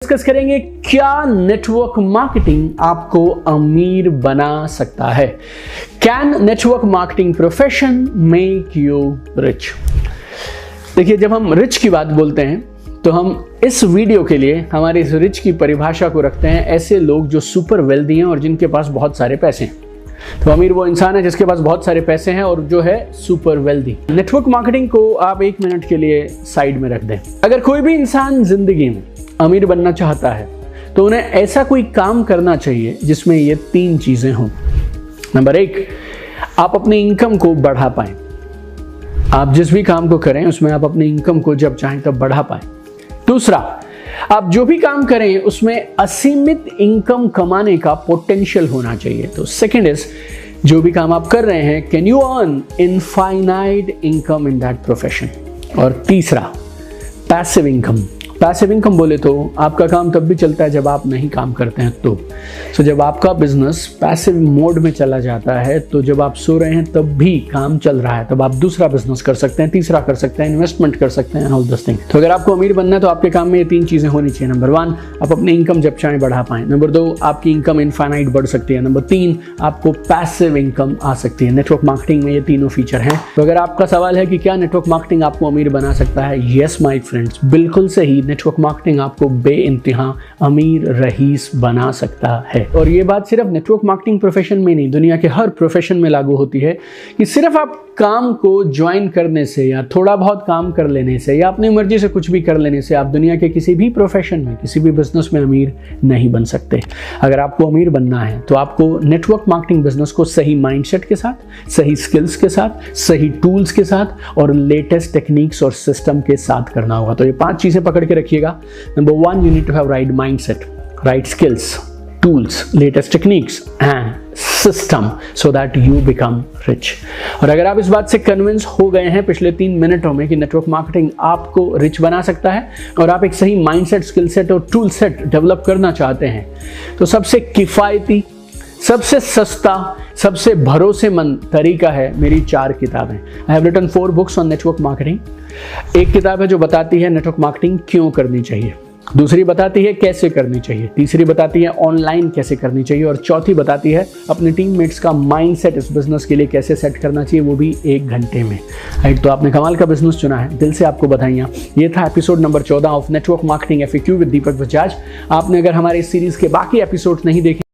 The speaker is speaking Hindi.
डिस्कस करेंगे क्या नेटवर्क मार्केटिंग आपको अमीर बना सकता है। Can network marketing profession make you rich. देखिए, जब हम रिच की बात बोलते हैं तो हम इस वीडियो के लिए हमारे इस रिच की परिभाषा को रखते हैं ऐसे लोग जो सुपर वेल्दी हैं और जिनके पास बहुत सारे पैसे हैं। तो अमीर वो इंसान है जिसके पास बहुत सारे पैसे हैं और जो है सुपर वेल्दी। नेटवर्क मार्केटिंग को आप 1 मिनट के लिए साइड में रख दें। अगर कोई भी इंसान जिंदगी में अमीर बनना चाहता है तो उन्हें ऐसा कोई काम करना चाहिए जिसमें ये 3 चीजें हों। नंबर 1, आप अपनी इनकम को बढ़ा पाएं। आप जिस भी काम को करें उसमें आप अपनी इनकम को जब चाहें तब बढ़ा पाएं। दूसरा, आप जो भी काम करें उसमें असीमित इनकम कमाने का पोटेंशियल होना चाहिए। तो सेकंड इज, जो भी काम आप कर रहे हैं, can you earn infinite income in that profession. और तीसरा, पैसिव इनकम। पैसिव इनकम बोले तो आपका काम तब भी चलता है जब आप नहीं काम करते हैं। तो जब आपका बिजनेस पैसिव मोड में चला जाता है तो जब आप सो रहे हैं तब भी काम चल रहा है, तब आप दूसरा बिजनेस कर सकते हैं, तीसरा कर सकते हैं, इन्वेस्टमेंट कर सकते हैं, ऑल दिस थिंग। तो अगर आपको अमीर बनना है तो आपके काम में ये 3 चीजें होनी चाहिए। नंबर 1, आप अपनी इनकम जब चाहें बढ़ा पाएं। नंबर 2, आपकी इनकम इनफाइनाइट बढ़ सकती है। नंबर 3, आपको पैसिव इनकम आ सकती है। नेटवर्क मार्केटिंग में ये तीनों फीचर हैं। तो अगर आपका सवाल है कि क्या नेटवर्क मार्केटिंग आपको अमीर बना सकता है, यस माय फ्रेंड्स, बिल्कुल सही। नेटवर्क मार्केटिंग आपको बेइंतहा अमीर रईस बना सकता है। और ये बात सिर्फ नेटवर्क मार्केटिंग प्रोफेशन में नहीं, दुनिया के हर प्रोफेशन में लागू होती है कि सिर्फ आप काम को ज्वाइन करने से या थोड़ा बहुत काम कर लेने से या अपनी मर्जी से कुछ भी कर लेने से आप दुनिया के किसी भी प्रोफेशन में, किसी भी बिजनेस में अमीर नहीं बन सकते। अगर आपको अमीर बनना है तो आपको नेटवर्क मार्केटिंग बिजनेस को सही माइंडसेट के साथ, सही स्किल्स के साथ, सही टूल्स के साथ और लेटेस्ट टेक्निक्स और सिस्टम के साथ करना होगा। तो ये 5 चीजें पकड़ के रखिएगा। Number 1, you need to have right mindset, right skills, tools, latest techniques and system so that you become rich। और अगर आप इस बात से कन्विंस हो गए हैं पिछले 3 मिनटों में कि नेटवर्क मार्केटिंग आपको रिच बना सकता है और आप एक सही माइंडसेट, स्किल सेट और टूल सेट डेवलप करना चाहते हैं, तो सबसे किफायती, सबसे सस्ता, सबसे भरोसेमंद तरीका है मेरी 4 किताबें। I have written 4 books on network marketing. एक किताब है जो बताती है नेटवर्क मार्केटिंग क्यों करनी चाहिए, दूसरी बताती है कैसे करनी चाहिए, तीसरी बताती है ऑनलाइन कैसे करनी चाहिए और चौथी बताती है अपने टीममेट्स का माइंडसेट इस बिजनेस के लिए कैसे सेट करना चाहिए, वो भी 1 घंटे में। राइट, तो आपने कमाल का बिजनेस चुना है, दिल से आपको बधाइयाँ। ये था episode number 14 of network marketing FAQ with Deepak Bajaj. आपने अगर हमारे इस सीरीज के बाकी एपिसोड नहीं देखे